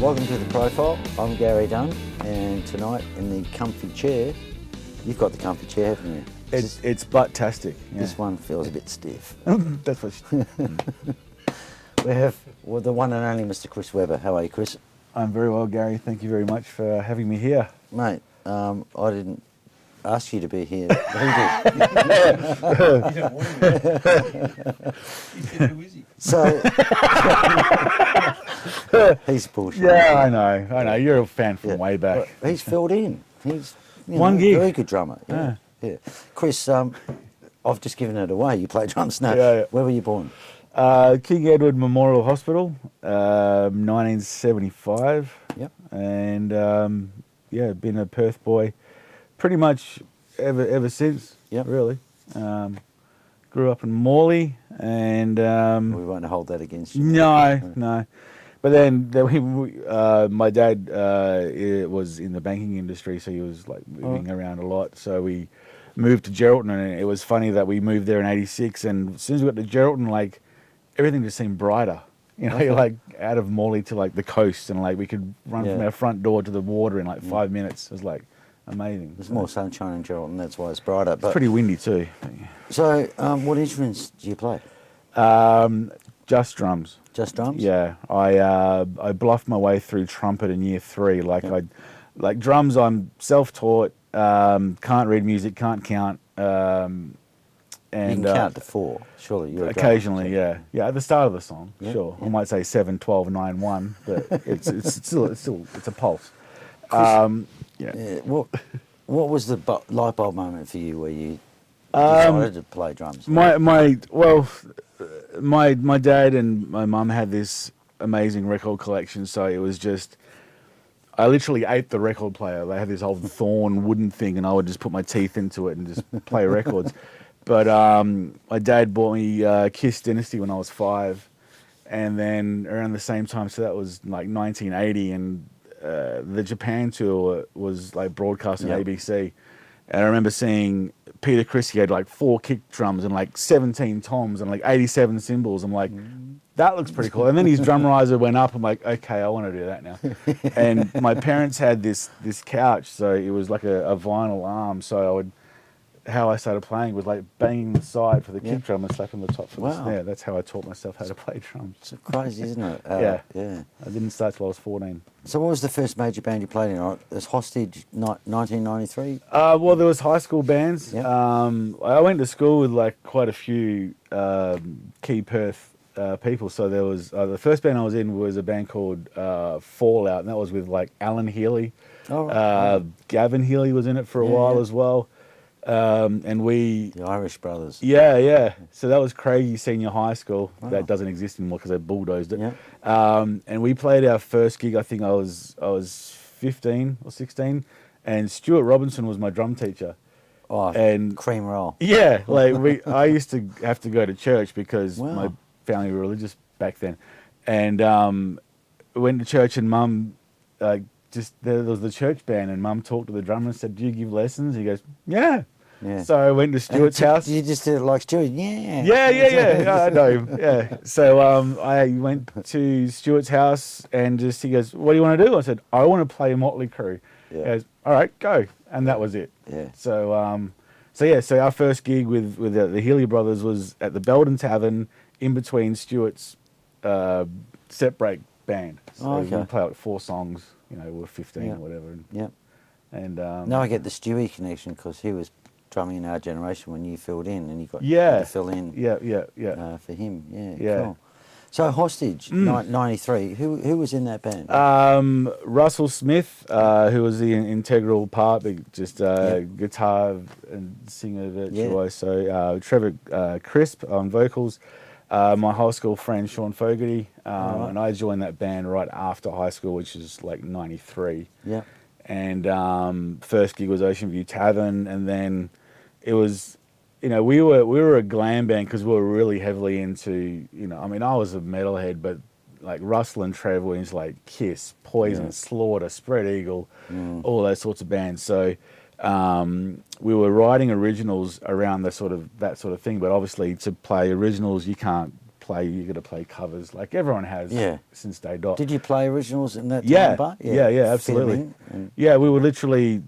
Welcome to The Profile. I'm Gary Dunn, and tonight in the comfy chair, you've got the comfy chair, haven't you? It's butt-tastic. Yeah. This one feels a bit stiff. That's what We have the one and only Mr. Chris Webber. How are you, Chris? I'm very well, Gary. Thank you very much for having me here. Mate, I didn't ask you to be here. Who did? You don't want to. He said, who is he? So, he's bullshit. Yeah, I know. You're a fan from way back. Well, he's filled in. He's One gig. very good drummer. Yeah. Chris, I've just given it away. You play drums now. Yeah. Where were you born? King Edward Memorial Hospital, 1975. Yep. And been a Perth boy pretty much ever since. Yep. Really. Grew up in Morley, and We won't hold that against you. No. But then my dad was in the banking industry, so he was like moving around a lot. So we moved to Geraldton, and it was funny that we moved there in '86. And as soon as we got to Geraldton, like everything just seemed brighter. You know, you're like out of Morley to like the coast, and like we could run from our front door to the water in like 5 minutes. It was like amazing. There's more sunshine in Geraldton, that's why it's brighter. But It's pretty windy too. so, what instruments do you play? Just drums. Just drums? Yeah, I bluffed my way through trumpet in year 3. Like drums, I'm self-taught. Can't read music, can't count. And You can count to 4, surely. You're a drummer, occasionally, so- yeah, at the start of the song, Yeah, sure. yeah. I might say 7, 12, 9, 1, but it's still it's a pulse. Yeah, what was the light bulb moment for you where you decided to play drums? My dad and my mum had this amazing record collection, so it was just, I literally ate the record player. They had this old thorn wooden thing, and I would just put my teeth into it and just play records. But my dad bought me Kiss Dynasty when I was 5, and then around the same time, so that was like 1980, and the Japan tour was like broadcast on ABC. And I remember seeing Peter Criss, he had like 4 kick drums and like 17 toms and like 87 cymbals. I'm like, that looks pretty cool. And then his drum riser went up. I'm like, okay, I want to do that now. And my parents had this couch, so it was like a vinyl arm. So how I started playing was like banging the side for the kick drum and slapping the top for the snare. That's how I taught myself how to play drums. It's crazy, isn't it? Yeah. I didn't start till I was 14. So what was the first major band you played in? It was Hostage, 1993? Well, there was high school bands. Yep. I went to school with like quite a few key Perth people. So there was the first band I was in was a band called Fallout, and that was with like Alan Healy. Oh, right. Gavin Healy was in it for a while as well. And we... The Irish Brothers. Yeah. So that was crazy senior high school. Wow. That doesn't exist anymore because they bulldozed it. Yeah. And we played our first gig, I think I was 15 or 16, and Stuart Robinson was my drum teacher. Oh, and cream roll. Yeah, like I used to have to go to church because my family were religious back then. And went to church, and Mum, there was the church band, and Mum talked to the drummer and said, "Do you give lessons?" He goes, "Yeah." Yeah. So I went to Stuart's house. You just did it like Stuart? Yeah. Yeah, I know. Yeah. So I went to Stuart's house, and he goes, "What do you want to do?" I said, "I want to play Motley Crue." Yeah. He goes, "All right, go." And that was it. Yeah. So our first gig with the Healy Brothers was at the Belden Tavern in between Stuart's set break band. So we played like 4 songs. You know, we were 15 or whatever. And now I get the Stewie connection because he was drumming in our generation when you filled in, and you got to fill in. For him. Yeah. Cool. So Hostage, 93. Who was in that band? Russell Smith, who was the integral part, just guitar and singer virtuoso. So Trevor Crisp on vocals. My high school friend Sean Fogarty, and I joined that band right after high school, which is like 93. Yeah. And first gig was Ocean View Tavern, and then it was, we were a glam band because we were really heavily into, I mean, I was a metalhead, but like Russell and Trev were into like Kiss, Poison, Slaughter, Spread Eagle, all those sorts of bands. So we were writing originals around that sort of thing, but obviously to play originals you can't you got to play covers like everyone has since day dot. Did you play originals in that Yeah, time? But yeah, absolutely. Yeah, we would literally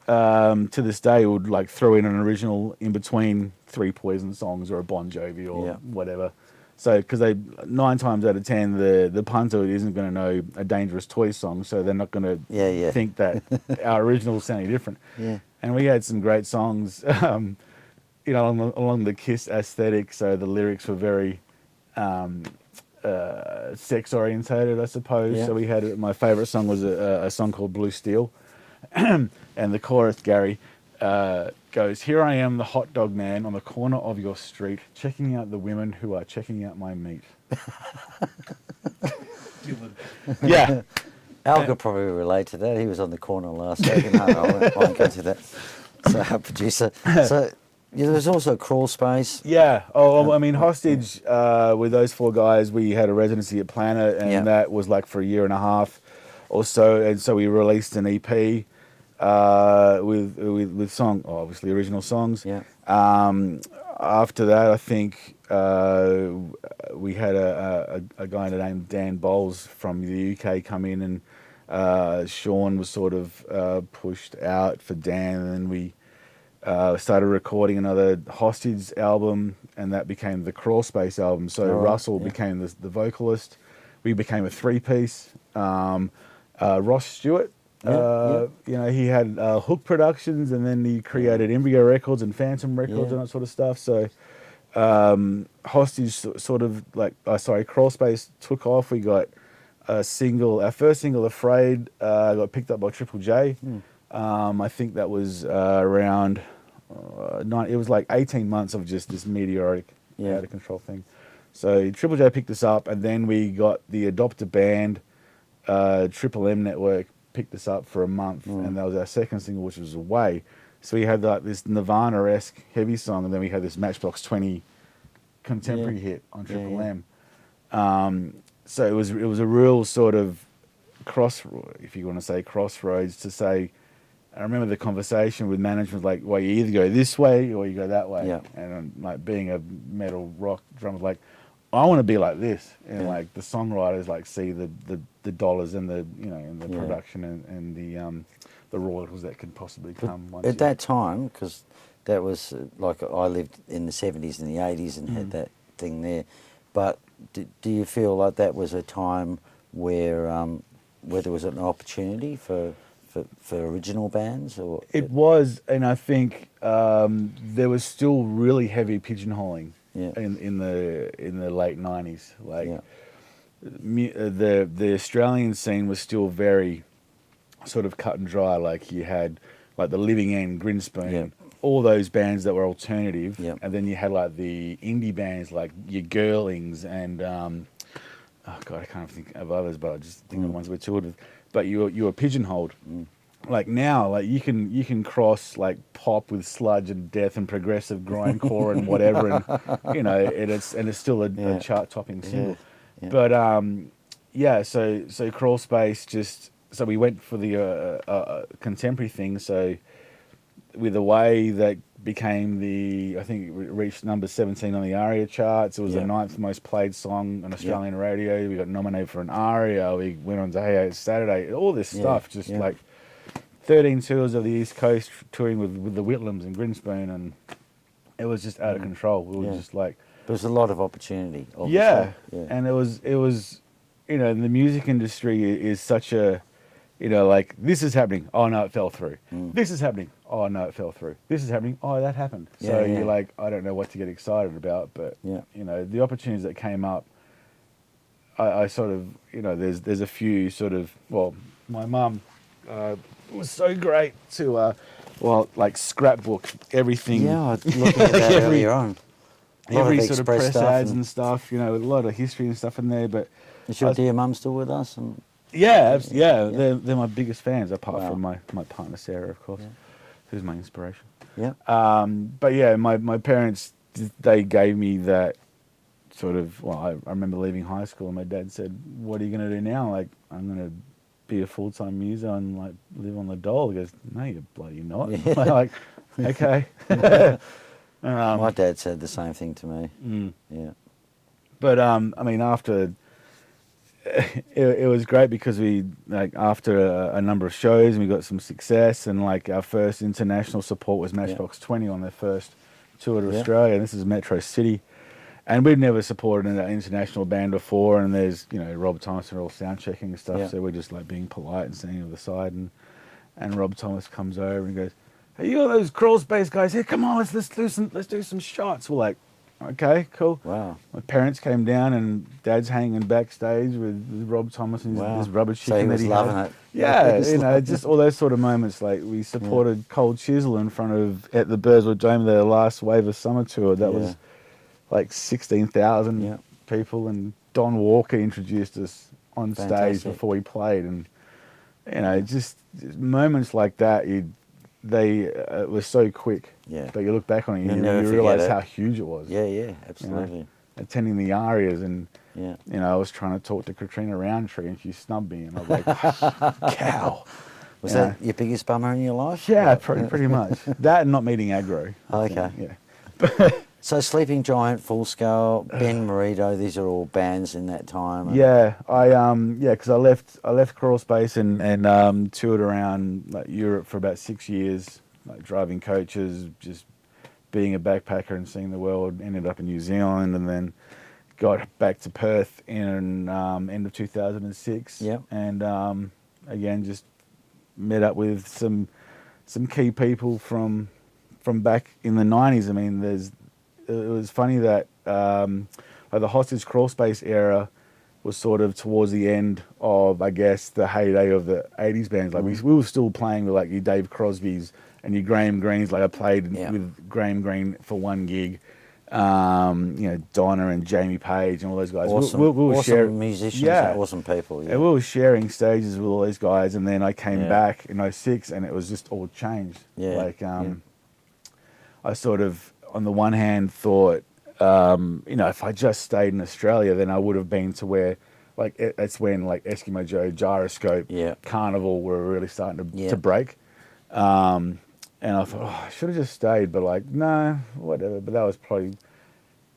to this day would like throw in an original in between 3 Poison songs or a Bon Jovi or whatever. So, because 9 times out of 10, the punter isn't going to know a Dangerous Toys song, so they're not going to think that our originals sound different. Yeah. And we had some great songs, along the Kiss aesthetic. So the lyrics were very sex orientated, I suppose. Yeah. So we had my favorite song was a song called Blue Steel, and the chorus, Gary, goes, "Here I am, the hot dog man on the corner of your street, checking out the women who are checking out my meat." Yeah. Al could probably relate to that. He was on the corner last week. No, I won't go to that. So, our producer. So, there was also Crawlspace. Yeah. Oh, I mean, Hostage, with those 4 guys, we had a residency at Planet, and that was like for a year and a half or so. And so we released an EP with obviously original songs. Yeah. After that, I think we had a guy named Dan Bowles from the UK come in, and Sean was sort of pushed out for Dan, and then we started recording another Hostage album, and that became the Crawlspace album. So Russell became the vocalist. We became a 3-piece. Ross Stewart, he had Hook Productions, and then he created Embryo Records and Phantom Records and that sort of stuff. So Hostage sort of Crawlspace took off. We got our first single, Afraid, got picked up by Triple J. I think that was around it was like 18 months of just this meteoric out of control thing. So Triple J picked us up, and then we got the Adopt a Band, Triple M Network picked us up for a month, and that was our second single, which was Away. So we had like this Nirvana-esque heavy song, and then we had this Matchbox 20 contemporary hit on Triple M. So it was a real sort of if you want to say crossroads, to say. I remember the conversation with management, like, well, you either go this way or you go that way. Yeah. And like being a metal rock drummer, like, I want to be like this, and like the songwriters like see the dollars and the and the production and the royalties that could possibly come. At that time, because that was like I lived in the 70s and the 80s and had that thing there. But do you feel like that was a time where there was an opportunity for original bands? Or it was, and I think there was still really heavy pigeonholing in the late 90s. Like the Australian scene was still very sort of cut and dry. Like you had like the Living End, Grinspoon, all those bands that were alternative, and then you had like the indie bands like your Girlings and oh god, I can't think of others, but I just think of the ones we toured with. But you were pigeonholed. Like now, like you can cross like pop with sludge and death and progressive grindcore and whatever, and it's still a chart topping single. But so Crawlspace so we went for the contemporary thing. So with Away, that became I think it reached number 17 on the ARIA charts. It was the 9th most played song on Australian radio. We got nominated for an ARIA. We went on to Hey It's Saturday. All this stuff, like 13 tours of the East Coast, touring with the Whitlams and Grinspoon, and it was just out of control. We were just like... There was a lot of opportunity, obviously. Yeah, and it was the music industry is such a... like, this is happening. Oh, no, it fell through. This is happening. Oh, no, it fell through. This is happening. Oh, that happened. So you're like, I don't know what to get excited about. But, the opportunities that came up, I sort of, there's a few sort of, well, my mum was so great to, scrapbook everything. Yeah, I was looking at that earlier on. Every sort of press ads and stuff, with a lot of history and stuff in there. But is your dear mum still with us? And yeah. They're my biggest fans, apart from my partner Sarah, of course, who's my inspiration. Yeah. But yeah, my parents, they gave me that sort of. Well, I remember leaving high school, and my dad said, "What are you going to do now?" Like, I'm going to be a full-time muser and like live on the dole. He goes, "No, you're bloody not." Like, okay. My dad said the same thing to me. Yeah. But I mean, after it was great because we after a number of shows and we got some success, and like our first international support was Matchbox 20 on their first tour to Australia. This is Metro City, and we'd never supported an international band before. And there's Rob Thomas and all sound checking and stuff, so we're just like being polite and standing over the side, and Rob Thomas comes over and goes, "Hey, you got those Crawlspace guys here? Come on, let's do some shots." We're like, okay, cool. Wow. My parents came down, and Dad's hanging backstage with Rob Thomas and his rubber chicken. So he was that he loving had. it. Yeah, just all those sort of moments. Like we supported Cold Chisel in front of at the Burswood Dome, their last Wave of Summer tour. That was like 16,000 people, and Don Walker introduced us on stage before we played, and just moments like that. It was so quick. Yeah. But you look back on it, and you realise how huge it was. Yeah, absolutely. Attending the Arias, and I was trying to talk to Katrina Roundtree, and she snubbed me, and I was like, "Cow." Was that your biggest bummer in your life? Yeah, pretty much. That and not meeting Aggro. Okay. Yeah. So Sleeping Giant, Full Scale, Ben Marito, these are all bands in that time. Because I left Crawlspace and toured around like Europe for about 6 years, like driving coaches, just being a backpacker and seeing the world. Ended up in New Zealand, and then got back to Perth in end of 2006. Yep. And again, just met up with some key people from back in the 90s. I mean, it was funny that the Hostage Crawlspace era was sort of towards the end of, I guess, the heyday of the 80s bands. Like we were still playing with like your Dave Crosby's and your Graham Greens. Like I played with Graham Green for one gig. Donna and Jamie Page and all those guys. Awesome, we were awesome musicians, awesome people. Yeah. And we were sharing stages with all these guys, and then I came back in 06 and it was just all changed. I sort of, on the one hand, thought, if I just stayed in Australia, then I would have been to where, like, it's when, like, Eskimo Joe, Gyroscope, Carnival were really starting to break. And I thought, I should have just stayed, but, like, no, whatever. But that was probably,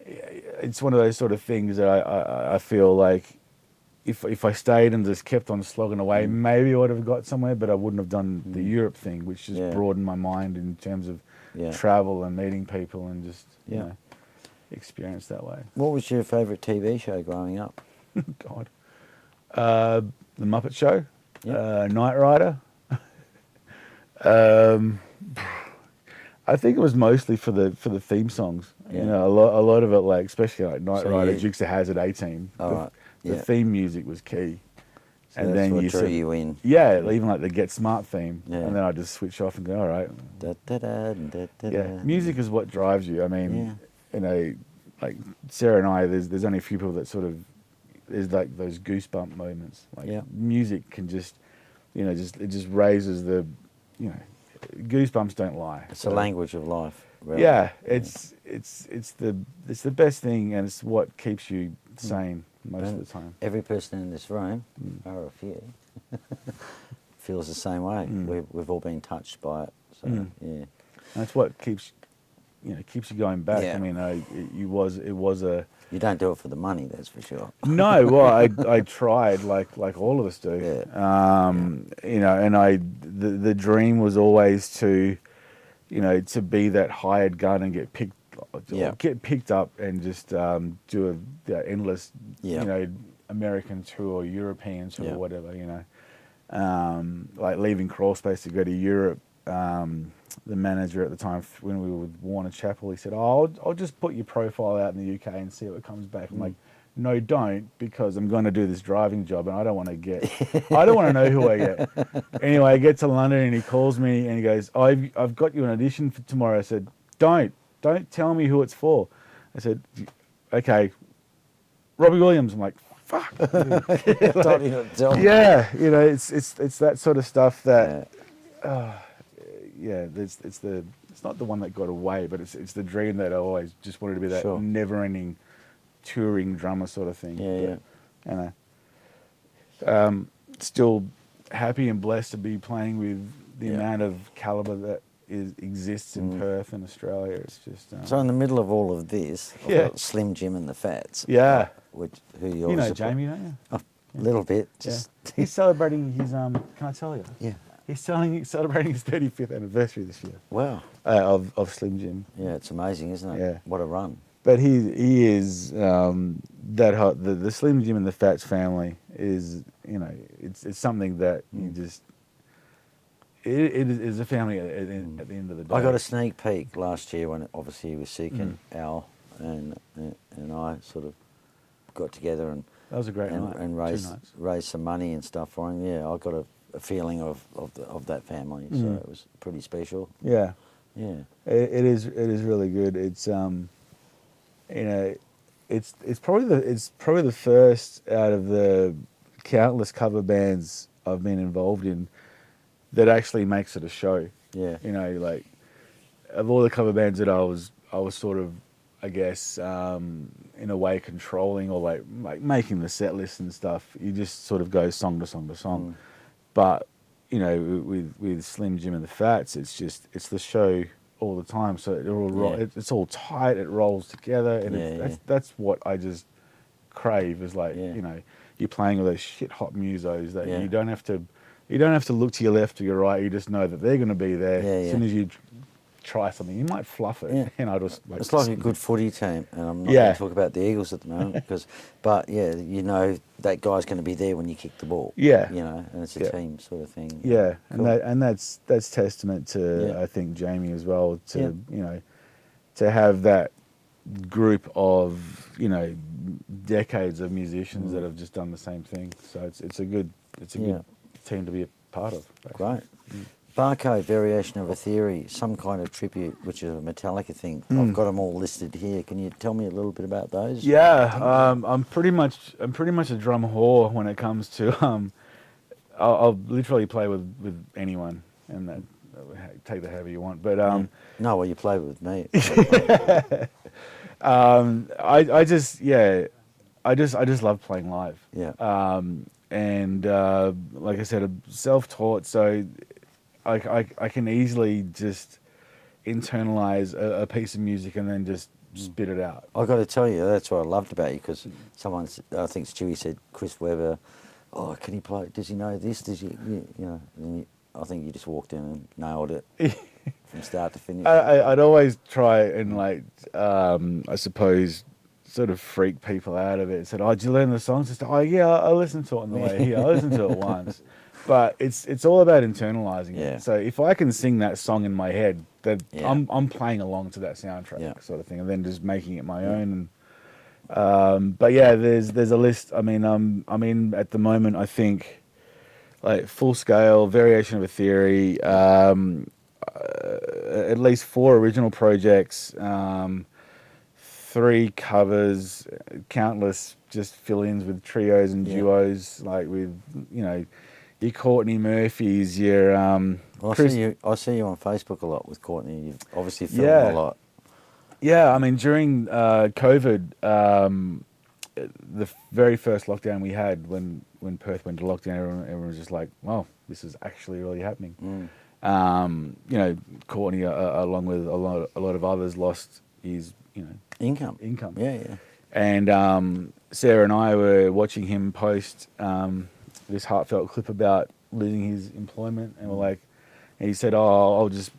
it's one of those sort of things that I feel like if I stayed and just kept on slogging away, maybe I would have got somewhere, but I wouldn't have done the Europe thing, which just broadened my mind in terms of travel and meeting people and just experience that way. What was your favourite TV show growing up? God, The Muppet Show, Knight Rider. I think it was mostly for the theme songs. A lot of it, like especially like Knight Rider, Dukes of Hazzard, 18. The theme music was key. So and then you drew you in. Yeah, even like the Get Smart theme, and then I just switch off and go, all right. Music is what drives you. I mean, like Sarah and I, there's only a few people that sort of, there's like those goosebump moments. Like music can just, it just raises the, goosebumps don't lie. It's a language of life. Really. Yeah, it's the best thing, and it's what keeps you sane most of the time. Every person in this room, or a few, feels the same way. We've all been touched by it. So and that's what keeps you going back. I mean, it was a. You don't do it for the money, that's for sure. No, well, I tried like all of us do. And the dream was always to be that hired gun and get picked up and just do the endless American tour or European tour or whatever, like leaving Crawlspace to go to Europe. The manager at the time, when we were with Warner Chappell, he said, I'll just put your profile out in the UK and see what comes back. I'm like, no, don't, because I'm going to do this driving job and I don't want to know who I get. Anyway, I get to London and he calls me and he goes, I've got you an audition for tomorrow. I said, don't tell me who it's for. I said, okay, Robbie Williams. I'm like, fuck. It's that sort of stuff that, it's not the one that got away, but it's the dream that I always just wanted to be that never-ending touring drummer sort of thing. Still happy and blessed to be playing with the amount of caliber exists in Perth in Australia. It's just so in the middle of all of this, I've got Slim Jim and the Fats. Yeah, who you you know Jamie, don't you? A little bit. Just He's celebrating his Can I tell you? Yeah. He's celebrating his 35th anniversary this year. Wow. Of Slim Jim. Yeah, it's amazing, isn't it? Yeah. What a run. But he is that hot. The Slim Jim and the Fats family is, you know, it's something that you just. It is a family at the end of the day. I got a sneak peek last year when obviously he was sick, and Al and I sort of got together and that was a great night. And raised some money and stuff for him. Yeah, I got a feeling of that family, so it was pretty special. Yeah, yeah. It is really good. It's you know, it's probably the first out of the countless cover bands I've been involved in that actually makes it a show. Yeah. You know, like of all the cover bands that I was sort of, I guess, in a way controlling or like making the set list and stuff. You just sort of go song to song to song. But you know, with Slim Jim and the Fats, it's the show all the time. So it's all tight. It rolls together, and that's what I just crave. Is like you know, you're playing with those shit hot musos that you don't have to look to your left or your right. You just know that they're going to be there as soon as you try something. You might fluff it, and I just it's like a good footy team, and I'm not going to talk about the Eagles at the moment but you know that guy's going to be there when you kick the ball. Yeah, you know, and it's a team sort of thing. Yeah, cool. and that's testament to I think Jamie as well to you know to have that group of you know decades of musicians that have just done the same thing. So it's a good team to be a part of. Basically. Great. Barcode, Variation of a Theory, some kind of tribute, which is a Metallica thing. I've got them all listed here. Can you tell me a little bit about those? Yeah, I'm pretty much a drum whore when it comes to. I'll literally play with anyone, and that take that however you want. But no, well, you play with me. I just love playing live. Yeah. And like I said, I'm self-taught, so I can easily just internalize a piece of music and then just spit it out. I've got to tell you, that's what I loved about you, because someone, I think Stewie said, Chris Webber, oh, can he play, does he know this, does he, you know, and I think you just walked in and nailed it from start to finish. I'd always try and like, I suppose, sort of freak people out of it. Said, "Oh, did you learn the songs?" I said, "Oh, yeah, I listened to it on the way here. I listened to it once." But it's all about internalizing it. So if I can sing that song in my head, that I'm playing along to that soundtrack sort of thing, and then just making it my own. And, but yeah, there's a list. I mean, I'm in at the moment. I think like Full Scale, Variation of a Theory, at least 4 original projects. 3 covers, countless just fill-ins with trios and duos, like with, you know, your Courtney Murphys, your I see you on Facebook a lot with Courtney. You've obviously filmed a lot. Yeah, I mean during COVID, the very first lockdown we had, when Perth went to lockdown, everyone was just like, "Wow, this is actually really happening." You know, Courtney, along with a lot of others, lost his income. Yeah. And Sarah and I were watching him post this heartfelt clip about losing his employment, and we're like, and he said, "Oh, I'll just,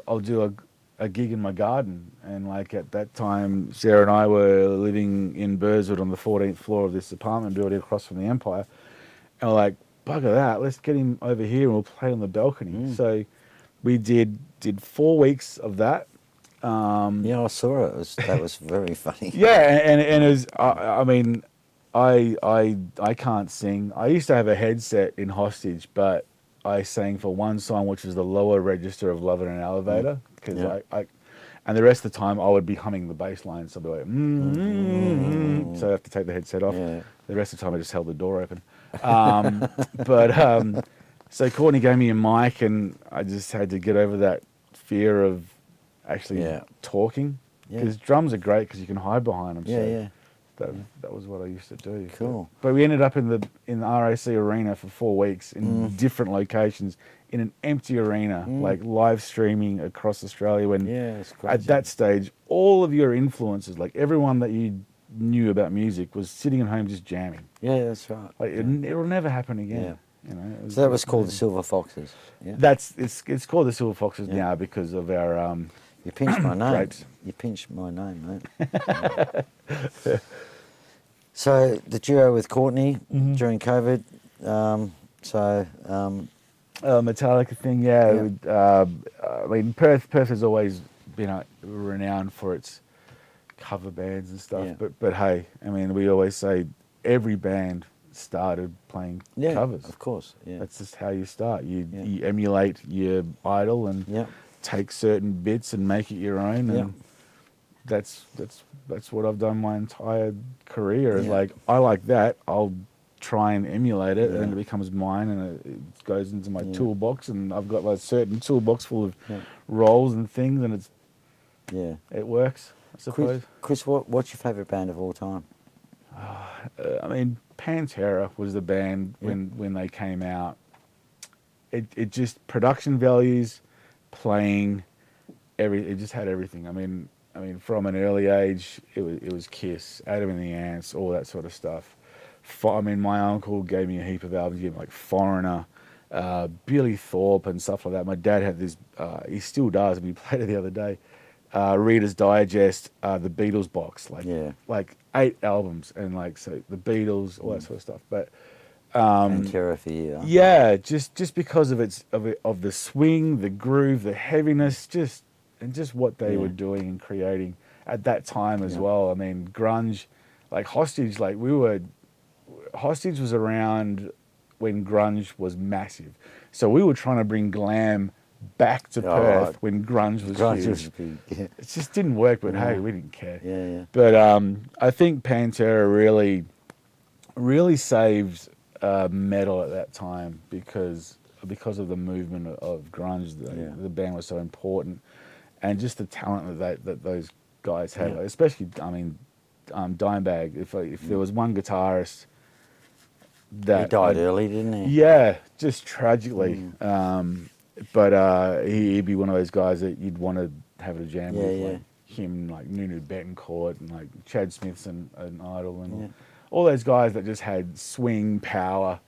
I'll do a gig in my garden." And like at that time, Sarah and I were living in Burswood on the 14th floor of this apartment building across from the Empire, and we're like, "Bugger that, let's get him over here and we'll play on the balcony." So we did 4 weeks of that. Yeah, I saw it. That was very funny. Yeah, and it was. I mean, I can't sing. I used to have a headset in Hostage, but I sang for one song, which was the lower register of "Love in an Elevator," because and the rest of the time I would be humming the bass line, so I'd be like, so I have to take the headset off. Yeah. The rest of the time I just held the door open. So Courtney gave me a mic, and I just had to get over that fear of actually talking, because drums are great because you can hide behind them. That was what I used to do. Cool. But we ended up in the RAC arena for 4 weeks in different locations in an empty arena, like live streaming across Australia. When it's crazy. at that stage, all of your influences, like everyone that you knew about music, was sitting at home just jamming. Yeah, that's right. Like it'll never happen again. Yeah. You know, So that was called the Silver Foxes. Yeah. It's called the Silver Foxes now because of our You pinched my name. grapes. You pinched my name, mate. So the duo with Courtney during COVID. Metallica thing, yeah. I mean, Perth has always been renowned for its cover bands and stuff. Yeah. But hey, I mean, we always say every band started playing covers. Of course. Yeah. That's just how you start. You emulate your idol and take certain bits and make it your own. And that's what I've done my entire career. Is like, I like that, I'll try and emulate it, and it becomes mine, and it goes into my toolbox, and I've got a certain toolbox full of rolls and things, and it works, I suppose. Chris, what's your favourite band of all time? I mean, Pantera was the band when they came out. It just, production values, playing, it just had everything. I mean, from an early age, it was Kiss, Adam and the Ants, all that sort of stuff. I mean, my uncle gave me a heap of albums, he gave me like Foreigner, Billy Thorpe and stuff like that. My dad had this, he still does, we played it the other day, Reader's Digest, the Beatles box, like 8 albums, and like, so the Beatles, all that sort of stuff. But Pantera for you. yeah, just because of the swing, the groove, the heaviness, just what they were doing and creating at that time as well. I mean, grunge, like Hostage, Hostage was around when grunge was massive. So we were trying to bring glam back to Perth when grunge was huge. It just didn't work, but hey, we didn't care. Yeah. But I think Pantera really saved metal at that time because of the movement of grunge. The band was so important, and just the talent that those guys had, especially, I mean, Dimebag. If there was one guitarist that he died early, didn't he? Yeah, just tragically. But he'd be one of those guys that you'd want to have a jam with, like him, like Nunu Betancourt, and like Chad Smith's an idol, and all those guys that just had swing power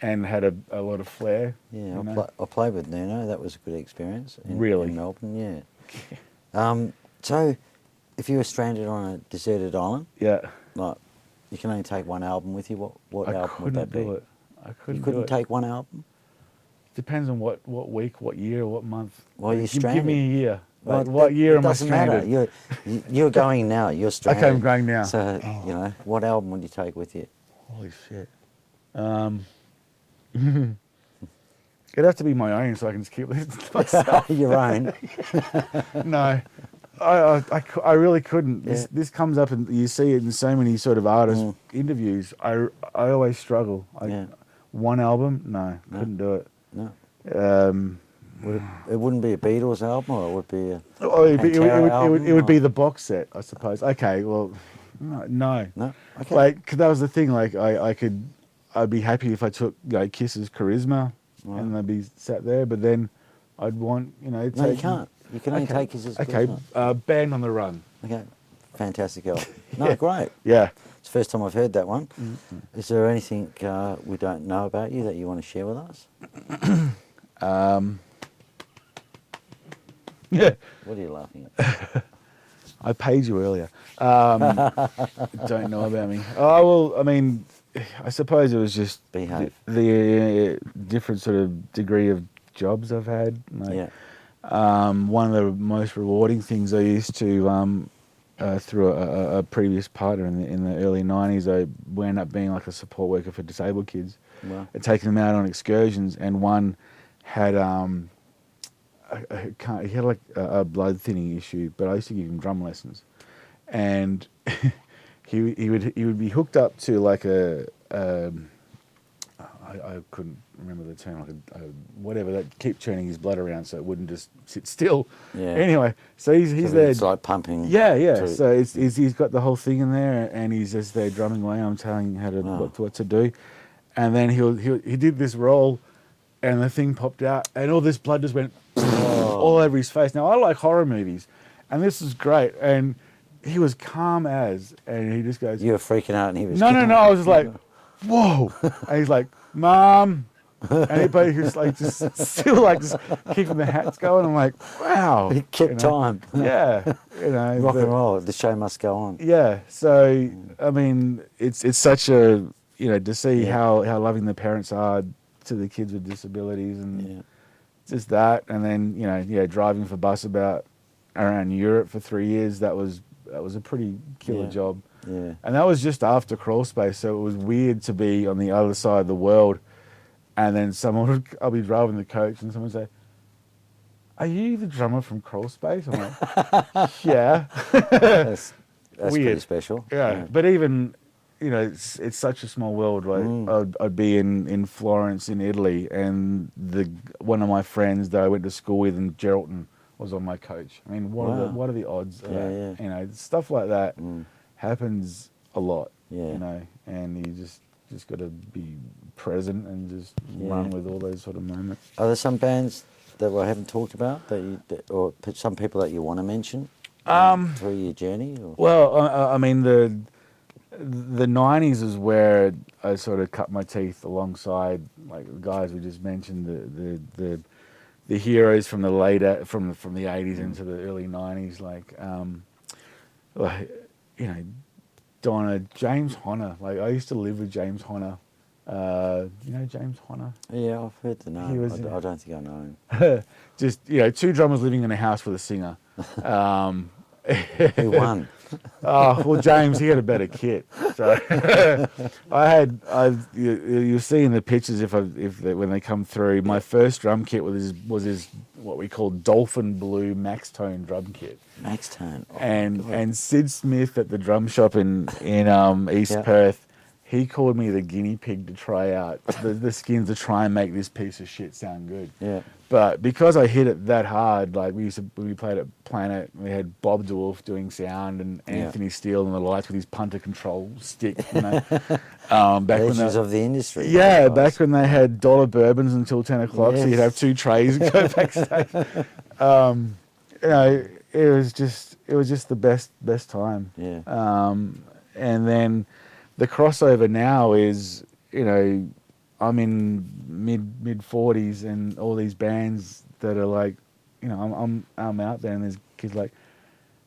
and had a lot of flair. Yeah, I played with Nuno. That was a good experience. In Melbourne, yeah. So, if you were stranded on a deserted island, like you can only take one album with you, what album would that be? I couldn't. You couldn't take one album? Depends on what week, what year, what month. Well, you're stranded. Give me a year. Like, what year am I stranded? It doesn't matter. You're going now. You're stranded. Okay, I'm going now. So, you know, what album would you take with you? Holy shit. It'd have to be my own so I can just keep listening to myself. Your own? No. I really couldn't. This comes up, and you see it in so many sort of artist interviews. I always struggle. One album? No, couldn't do it. No. It wouldn't be a Beatles album, or it would be a it would be the box set, I suppose. Okay, well, no. Okay. Like, 'cause that was the thing. Like, I'd be happy if I took Kiss's Charisma, and they'd be sat there. But then I'd want No, you can't. You can only take Kiss's Charisma. Okay, Band on the Run. Okay, fantastic album. No, great. Yeah. It's the first time I've heard that one. Is there anything we don't know about you that you want to share with us? Yeah. What are you laughing at? I paid you earlier. Don't know about me. Oh, well, I mean, I suppose it was just Behave. the different sort of degree of jobs I've had. Like, one of the most rewarding things I used to, through a previous partner in the early 90s, I wound up being like a support worker for disabled kids. Wow. And taking them out on excursions, and one had he had like a blood thinning issue, but I used to give him drum lessons, and he would be hooked up to like I I couldn't remember the term, like whatever, that keep churning his blood around so it wouldn't just sit still. Yeah. Anyway, so he's there. It's like pumping. Yeah. So he's got the whole thing in there, and he's just there drumming away. I'm telling him how to what to do, and then he did this roll, and the thing popped out, and all this blood just went all over his face. Now I like horror movies, and this is great, and he was calm as, and he just goes. You were freaking out, and he was. No. I was just like, whoa, and he's like, Mom. And he was like just still like just keeping the hats going. I'm like, wow. He kept time. Yeah. Rock and roll. The show must go on. Yeah. So I mean, it's such a to see how loving the parents are to the kids with disabilities and just that, and then driving for bus around Europe for 3 years. That was a pretty killer job. Yeah. And that was just after Crawlspace, so it was weird to be on the other side of the world. And then I'll be driving the coach, and someone would say, "Are you the drummer from Crawlspace?" I'm like, "Yeah." That's Weird. pretty special. Yeah. But even, it's such a small world. Like I'd be in Florence in Italy, and one of my friends that I went to school with in Geraldton was on my coach. I mean, what are the odds? Stuff like that happens a lot. Yeah. And you just got to be present and just run with all those sort of moments. Are there some bands that we haven't talked about or some people that you want to mention through your journey? Or? Well, I mean the 90s is where I sort of cut my teeth alongside like the guys we just mentioned, the heroes from the from the 80s into the early 90s, Donna, James Horner. Like I used to live with James Horner. James Horner? Yeah, I've heard the name. I don't think I know him. Just, two drummers living in a house with a singer. Who won? Well, James, he had a better kit. So you'll see in the pictures when they come through. My first drum kit was his what we call Dolphin Blue Max Tone drum kit. Max Tone. Oh, and Sid Smith at the drum shop in East Perth. He called me the guinea pig to try out the skins to try and make this piece of shit sound good. Yeah. But because I hit it that hard, like we played at Planet, we had Bob DeWolf doing sound and Anthony Steele on the lights with his punter control stick. Legends of the industry. Yeah, back when they had dollar bourbons until 10 o'clock, so you'd have 2 trays and go backstage. It was just the best time. Yeah. And then the crossover now is, I'm in mid 40s, and all these bands that are like, I'm out there, and there's kids like,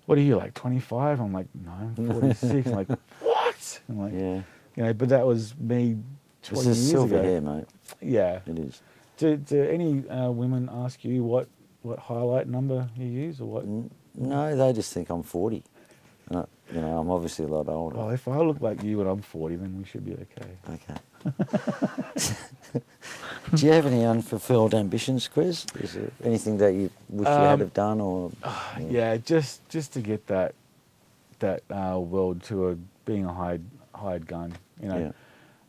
what are you, like 25? I'm like, no, I'm 46. I'm like, what? I'm like, but that was me 20 years ago. Silver hair, mate. Yeah, it is. Do any women ask you what highlight number you use or what? No, they just think I'm 40. I'm obviously a lot older. Well, if I look like you when I'm 40, then we should be okay. Okay. Do you have any unfulfilled ambitions, Chris? Is there anything that you wish you had have done, or? Yeah, just to get that world tour, being a hired gun.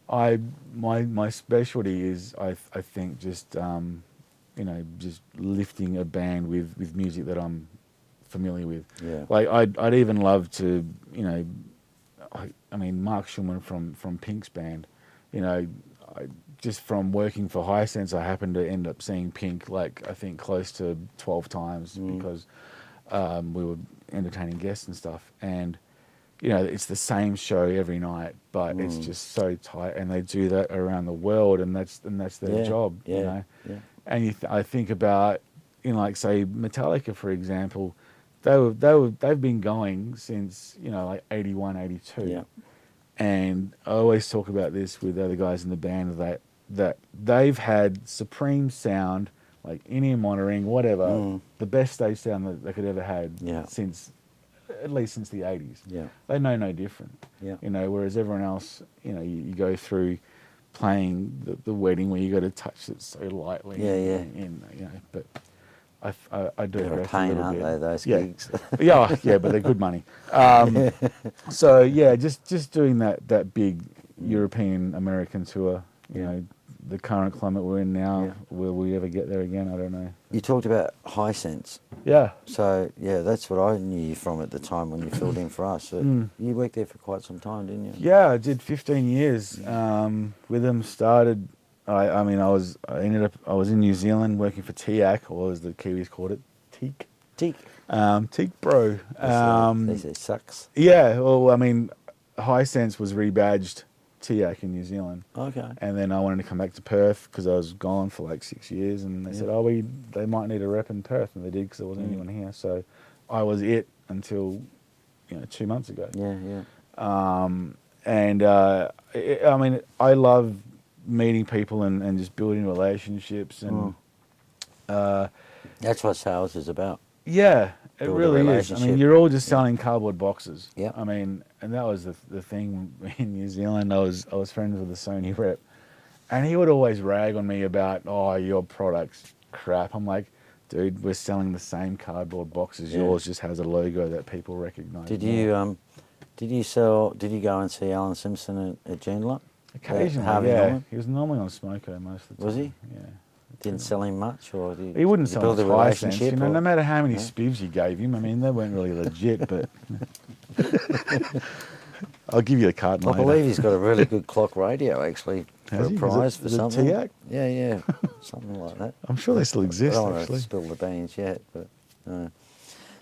My specialty is I think just just lifting a band with music that I'm familiar with. Yeah. Like I'd even love to, I mean Mark Schulman from Pink's band, just from working for Hisense, I happened to end up seeing Pink I think close to 12 times because we were entertaining guests and stuff, and it's the same show every night, but it's just so tight, and they do that around the world, and that's their job. Yeah. And I think about say Metallica, for example. They've been going since 81, 82. Yeah. And I always talk about this with other guys in the band that they've had supreme sound, like in-ear monitoring, whatever, the best stage sound that they could ever had since at least since the 80s. Yeah. They know no different. Yeah. Whereas everyone else, you go through playing the wedding where you got to touch it so lightly. But I do. They're a pain, aren't they? Those gigs. yeah, but they're good money. So just doing that big European American tour, the current climate we're in now, will we ever get there again? I don't know. You talked about high sense. Yeah. So, yeah, that's what I knew you from at the time when you filled in for us. You worked there for quite some time, didn't you? Yeah, I did 15 years with them. Started, I was in New Zealand working for TIAC, or as the Kiwis called it, Teak. Teak. Teak Bro. They say sucks. Yeah, well, I mean, Hisense was rebadged TIAC in New Zealand. Okay. And then I wanted to come back to Perth because I was gone for like 6 years, and they said, they might need a rep in Perth, and they did because there wasn't anyone here. So I was it until 2 months ago. Yeah. I love meeting people and just building relationships, and that's what sales is about. Yeah, it Build a really is. I relationship. mean, you're all just selling cardboard boxes. Yeah. I mean, and that was the thing in New Zealand. I was friends with the Sony rep, and he would always rag on me about, oh, your product's crap. I'm like, dude, we're selling the same cardboard boxes. Yours just has a logo that people recognise. Did you go and see Alan Simpson at Joondalup? Occasionally, yeah. He was normally on Smoko most of the time. Was he? Yeah. Didn't sell him much, or he wouldn't sell build his a license. relationship? No matter how many spivs you gave him, I mean, they weren't really legit. But I'll give you a card. I believe he's got a really good clock radio, actually, for Has a he? prize for Is it something. TIAC? Yeah, something like that. I'm sure they still exist. I don't want Actually, to spill the beans yet, but no.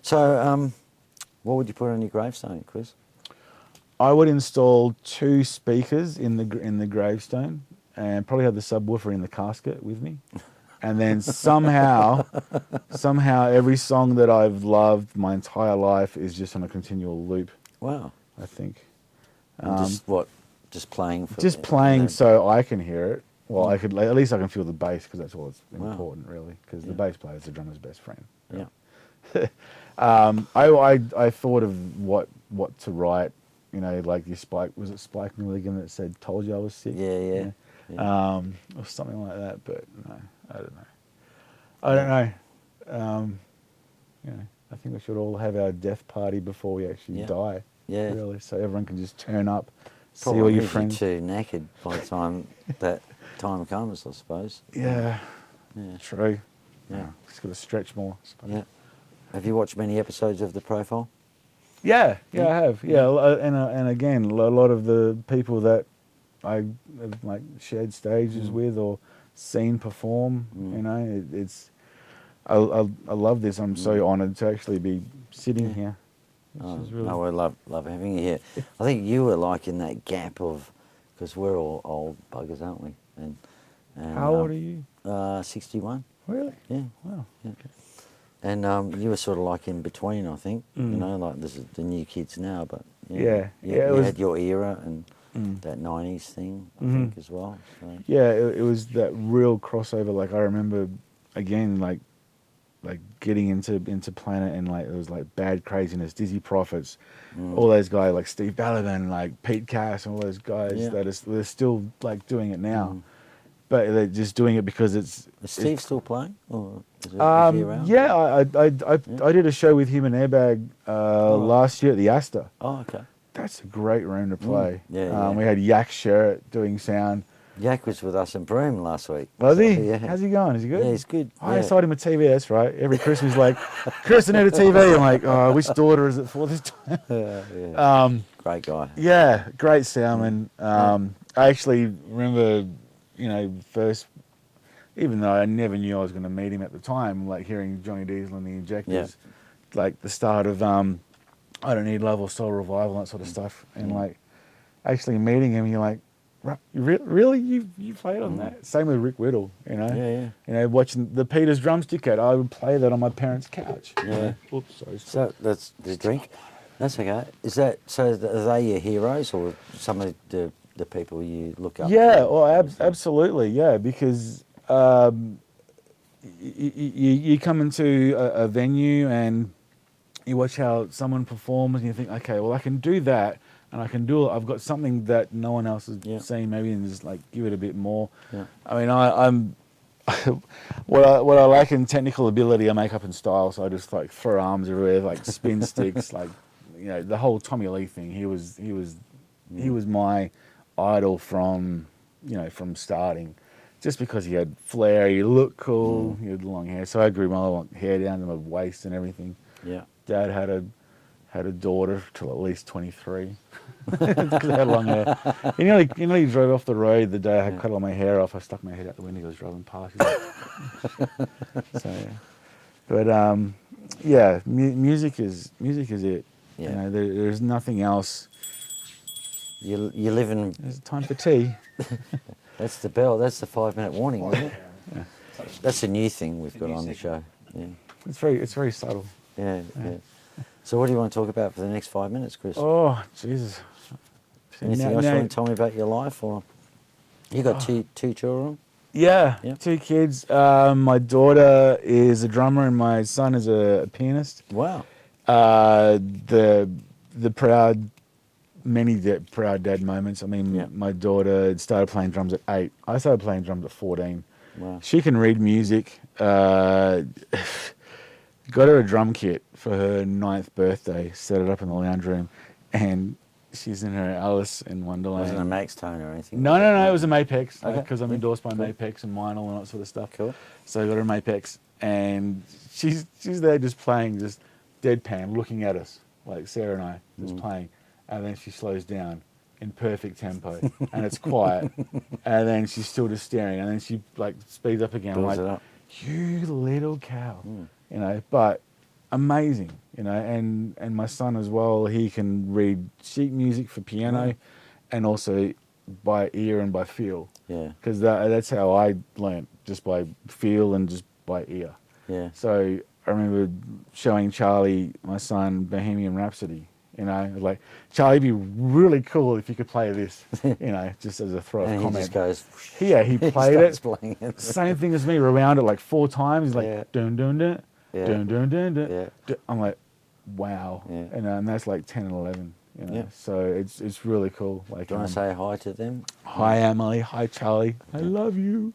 So, what would you put on your gravestone, Chris? I would install 2 speakers in the gravestone, and probably have the subwoofer in the casket with me. And then somehow every song that I've loved my entire life is just on a continual loop. Wow. I think. Just playing for Just playing so I can hear it. Well, at least I can feel the bass, because that's all that's important, really. Because the bass player is the drummer's best friend. Yeah. I thought of what to write. Like your Spike Milligan that said, "Told you I was sick." Yeah. Or something like that. But no, I don't know. I think we should all have our death party before we actually die. Yeah. Really, so everyone can just turn up, see Probably all your you're friends. too knackered by the time that time comes, I suppose. Yeah. True. Yeah. Just got to stretch more. I suppose. Yeah. Have you watched many episodes of The Profile? Yeah, I have. Yeah, and again, a lot of the people that I have like shared stages with or seen perform. It's I love this. I'm so honoured to actually be sitting here. Really... No, I love having you here. I think you were like in that gap of, because we're all old buggers, aren't we? And how old are you? 61. Really? Yeah. Wow. Yeah. And you were sort of like in between, I think. Like this is the new kids now, but you had your era and that 90s thing, I think, as well. So. Yeah, it was that real crossover. Like I remember, again, like getting into Planet, and like it was like Bad Craziness, Dizzy Prophets, all those guys like Steve Balaban, like Pete Cass, and all those guys they're still like doing it now. But they're just doing it because it's... Is Steve still playing? Or is he around? Yeah, I did a show with him and Airbag last year at the Astor. Oh, okay. That's a great room to play. Yeah. We had Yak Sherritt doing sound. Yak was with us in Broome last week. Was he? Yeah. How's he going? Is he good? Yeah, he's good. I sold him a TV, that's right. Every Christmas, like, Chris, I need a TV. I'm like, oh, which daughter is it for this time? Yeah. Great guy. Yeah, great soundman. I actually remember... first, even though I never knew I was going to meet him at the time, like hearing Johnny Diesel and the Injectors, like the start of I Don't Need Love or Soul Revival, that sort of stuff, and like actually meeting him, you're like, really, you played on that? Same with Rick Whittle, watching the Peters Drumstick Kit. I would play that on my parents' couch. Yeah. Oops, sorry. So that's the drink. That's okay. Is that so? Are they your heroes, or some of the people you look up to? Yeah, well, absolutely, yeah, because you come into a venue and you watch how someone performs and you think, okay, well, I can do that, and I've got something that no one else has seen, maybe, and just like give it a bit more. Yeah. I mean, I'm what I lack in technical ability, I make up in style, so I just like throw arms everywhere, like spin sticks, like the whole Tommy Lee thing. He was my idol from starting just because he had flair, he looked cool, he had long hair. So I grew my long hair down to my waist and everything. Yeah. Dad had a daughter till at least 23 because I had long hair. He nearly drove off the road the day I had cut all my hair off. I stuck my head out the window. He was driving past. So yeah, but yeah, music is it. Yeah. You know, there's nothing else. You live in. There's time for tea. That's the bell. That's the 5-minute warning, isn't it? Yeah. That's a new thing we've got on the show. Yeah. It's very subtle. Yeah. So what do you want to talk about for the next 5 minutes, Chris? Oh, Jesus. Anything else you want to tell me about your life, or you got two children? Yeah, Yep. 2 kids. My daughter is a drummer and my son is a pianist. Wow. The proud, many proud dad moments. I mean, my daughter started playing drums at 8. I started playing drums at 14. Wow. She can read music. Got her a drum kit for her 9th birthday, set it up in the lounge room, and she's in her Alice in Wonderland. Wasn't a Max Tone or anything? No, it was a Mapex, because I'm endorsed by Mapex and Vinyl and that sort of stuff. Cool. So I got her a Mapex, and she's there just playing, just deadpan, looking at us, like Sarah and I, just playing, and then she slows down in perfect tempo, and it's quiet, and then she's still just staring, and then she like speeds up again. Builds I'm it like, up. you little cow, you know, but amazing, you know, and my son as well, he can read sheet music for piano and also by ear and by feel. Yeah. Because that's how I learnt, just by feel and just by ear. Yeah. So I remember showing Charlie, my son, Bohemian Rhapsody. You know, like, Charlie, it'd be really cool if you could play this, you know, just as a throw of And comment. he just goes. He played it. Playing it. Same thing as me, rewound it like 4 times. He's like, dun dun dun, Yeah. dun dun dun dun. Yeah. I'm like, wow. Yeah. And that's like 10 and 11. You know? Yeah. So it's really cool. Like, Do you want to say hi to them? hi Emily, hi Charlie, I love you.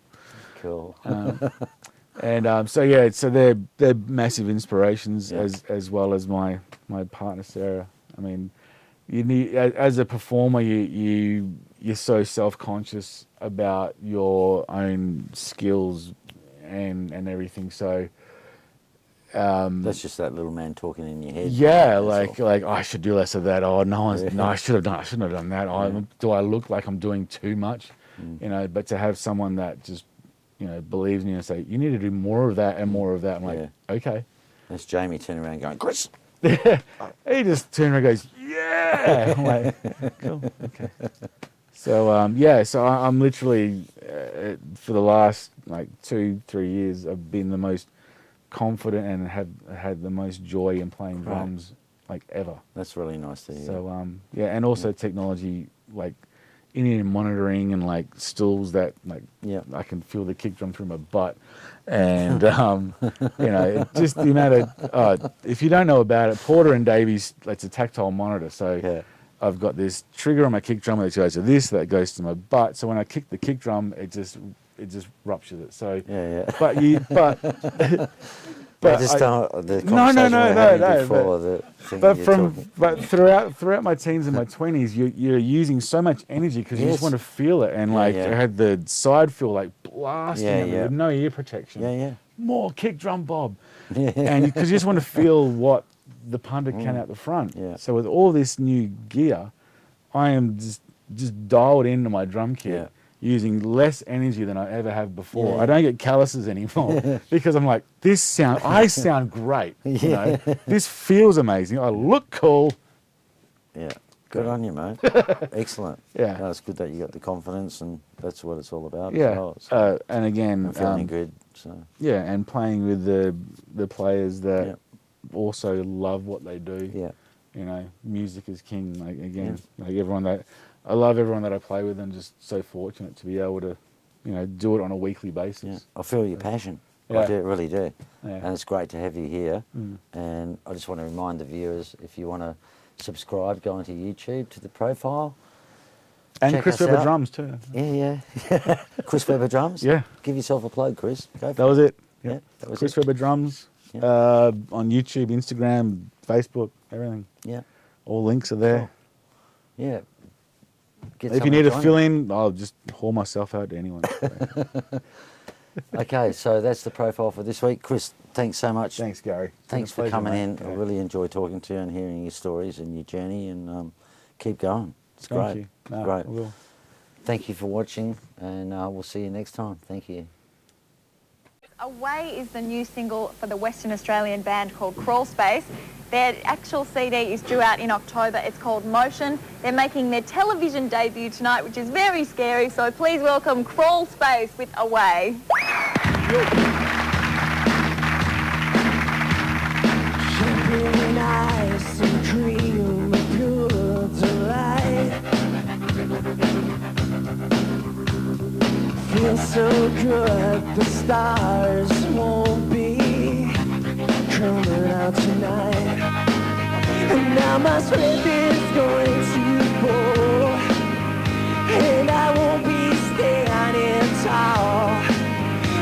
Cool. So yeah, so they're massive inspirations as well as my partner Sarah. I mean, you need, as a performer, you're so self-conscious about your own skills and everything. So That's just that little man talking in your head. yeah, like I should do less of that. Oh, no, I shouldn't have done that. Do I look like I'm doing too much? You know, but to have someone that just, you know, believes in you and say, you need to do more of that and more of that. I'm like, okay. That's Jamie turning around going, Chris. He just turned around and goes, yeah. I'm like, cool, okay. So, so I'm literally, for the last like 2-3 years, I've been the most confident and have had the most joy in playing drums like ever. That's really nice to hear. So, and also technology, like in-ear monitoring and like stools that like I can feel the kick drum through my butt, and you know, just the amount of if you don't know about it, Porter and Davies, it's a tactile monitor. So I've got this trigger on my kick drum that goes to this, that goes to my butt. So when I kick the kick drum, it just ruptures it. So but just the conversation but throughout my teens and my 20s, you're using so much energy because you just want to feel it, and like I had the side feel like blasting at me with no ear protection. More kick drum bob, and because you just want to feel what the punter can out the front. So with all this new gear, I am just dialed into my drum kit. Using less energy than I ever have before. I don't get calluses anymore because I'm like, I sound great. You know, this feels amazing. I look cool. Yeah, good on you, mate. Excellent. No, it's good that you got the confidence, and that's what it's all about. As well. So and again, I'm feeling good. So and playing with the players that also love what they do. You know, music is king. Like again, like everyone that. I love everyone that I play with, and just so fortunate to be able to, you know, do it on a weekly basis. I feel your passion. I do, really do. And it's great to have you here. And I just want to remind the viewers, if you want to subscribe, go onto YouTube to the profile. And Chris Webber Drums too. Yeah. Chris Webber Drums? Yeah. Give yourself a plug, Chris. Go for that was it. Yeah, that was Chris it. Webber Drums on YouTube, Instagram, Facebook, everything. Yeah. All links are there. Cool. Yeah. get If you need a fill-in, I'll just haul myself out to anyone. Okay, so that's the profile for this week. Chris, thanks so much. Thanks, Gary. Thanks for coming in. I really enjoyed talking to you and hearing your stories and your journey, and keep going. It's great. Thank you. No, great. I will. Thank you for watching, and we'll see you next time. Thank you. Away is the new single for the Western Australian band called Crawlspace. Their actual CD is due out in October. It's called Motion. They're making their television debut tonight, which is very scary, so please welcome Crawlspace with Away. Champagne ice and cream, pure delight. Feels so good, the stars won't be coming out tonight. And now my strength is going to fall, and I won't be standing tall.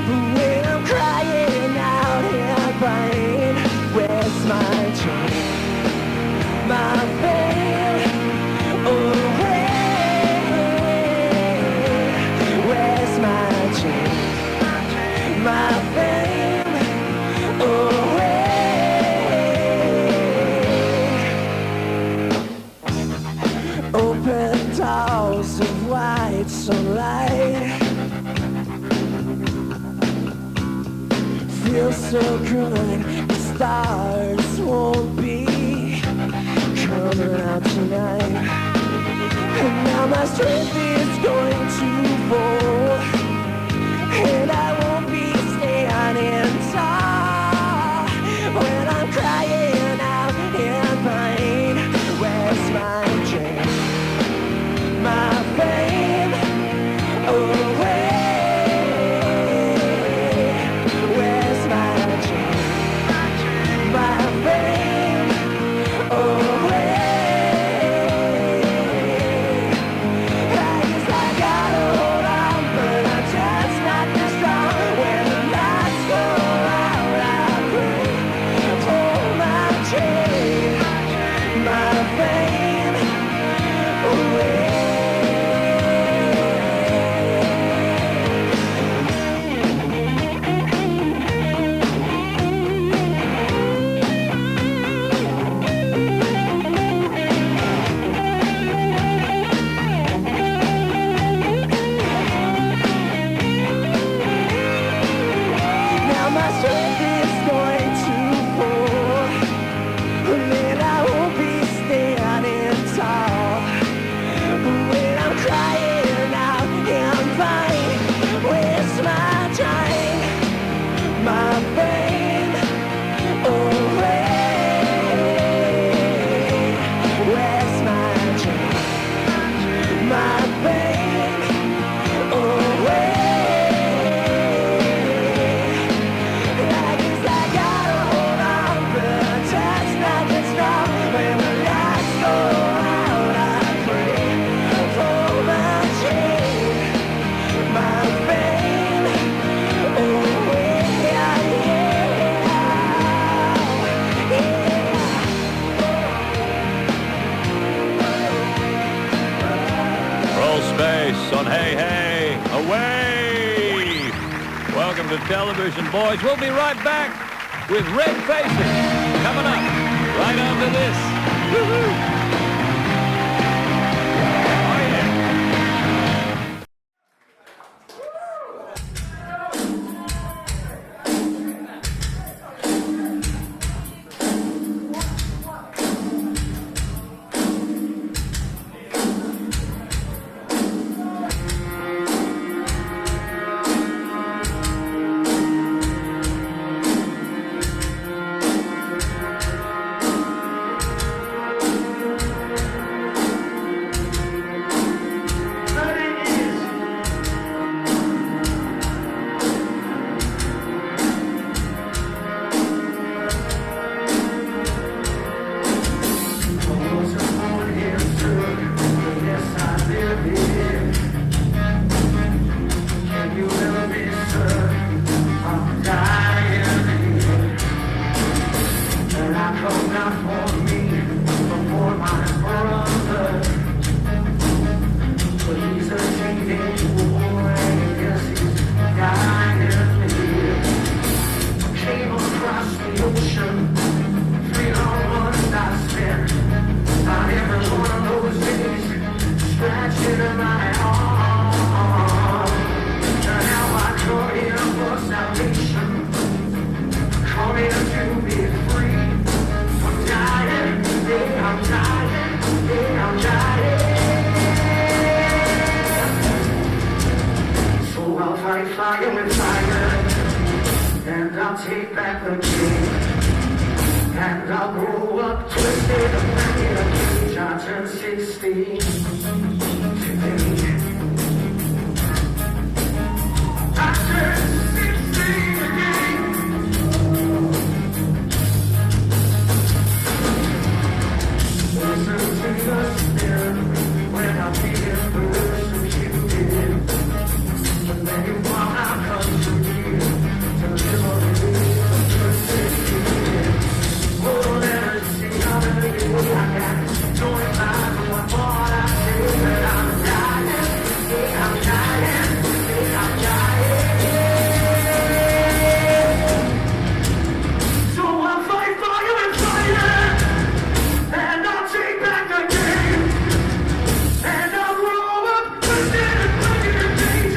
But when I'm crying out in pain, where's my chain, my veil? Oh, where's my chain, my veil? Oh, open doors of white sunlight. Feels so good, the stars won't be coming out tonight. And now my strength is going to fall, and I won't be standing tall when I'm crying out in pain. Where's my chain, my fame? Oh, where's my chain, my fame? Oh, I guess I gotta hold on, but I'm just not this strong. When the lights go out, I pray for my chain, my fame. Away. Now my strength is going to fall, and I won't be standing tall. When I'm crying out in pain, where's my chain, my fame? Oh, where's my chain, my fame? Oh, I guess I gotta hold on, but just not that strong. When the lights go out, I pray for my chain, my fame. Oh, Crawlspace on Hey Hey Away. Welcome to television, boys. We'll be right back with Red Faces coming up right after this. Woo-hoo. Oh, yeah. grew up twisted and in a cage. I turned 16 today. I turned 16 again. Listen to the spirit when I feel the words of you did. And then you walk out, come to me to live on the oh, let us see how many people I got. Don't mind what thought I said, but I'm dying, I'm dying, I'm dying. So I'll fight for you and fight it, and I'll take back the game, and I'll grow up within a fucking page.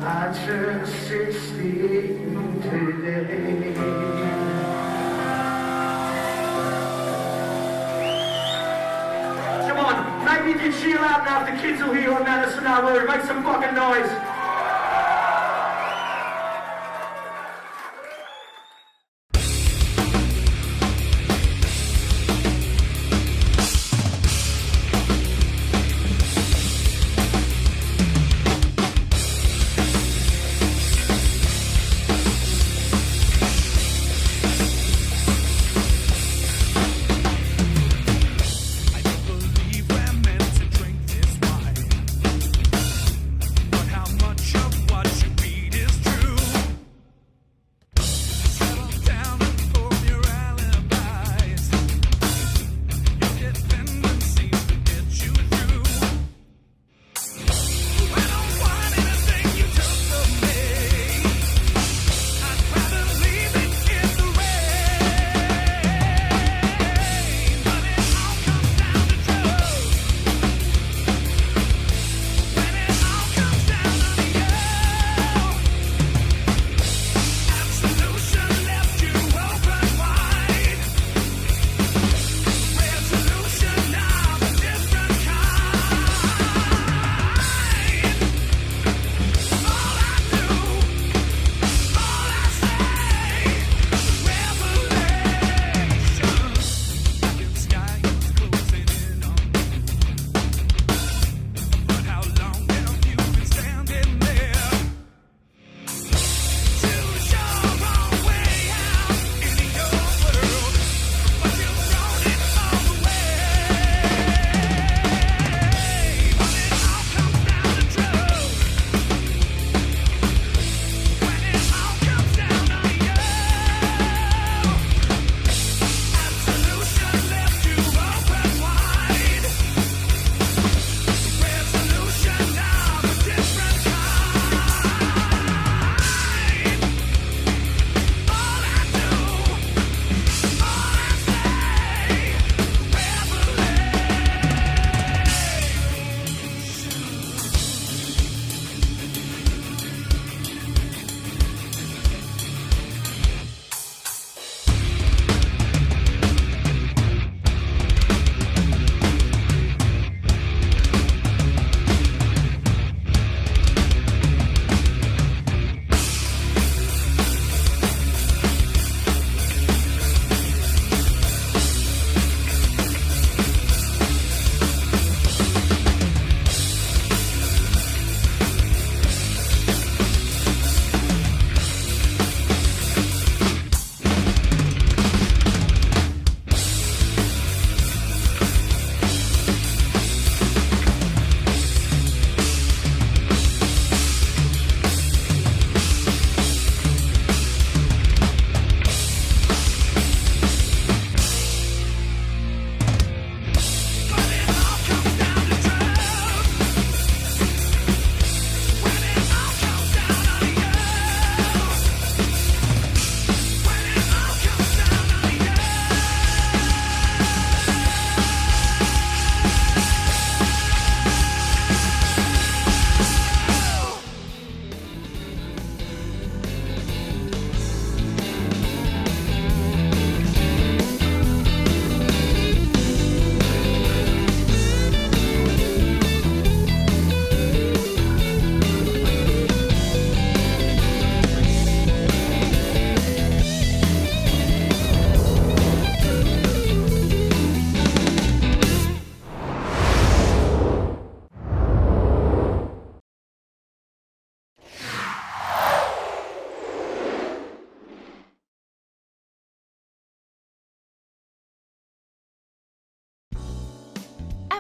I turn 16. Maybe if you chill out enough, the kids will hear you on Madison Avenue. Make some fucking noise. How much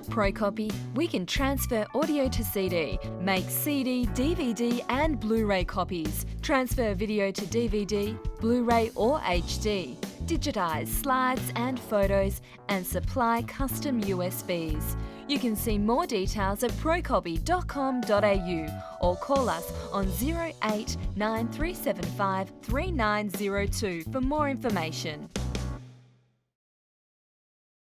At ProCopy, we can transfer audio to CD, make CD, DVD and Blu-ray copies, transfer video to DVD, Blu-ray or HD, digitise slides and photos and supply custom USBs. You can see more details at procopy.com.au or call us on 08 9375 3902 for more information.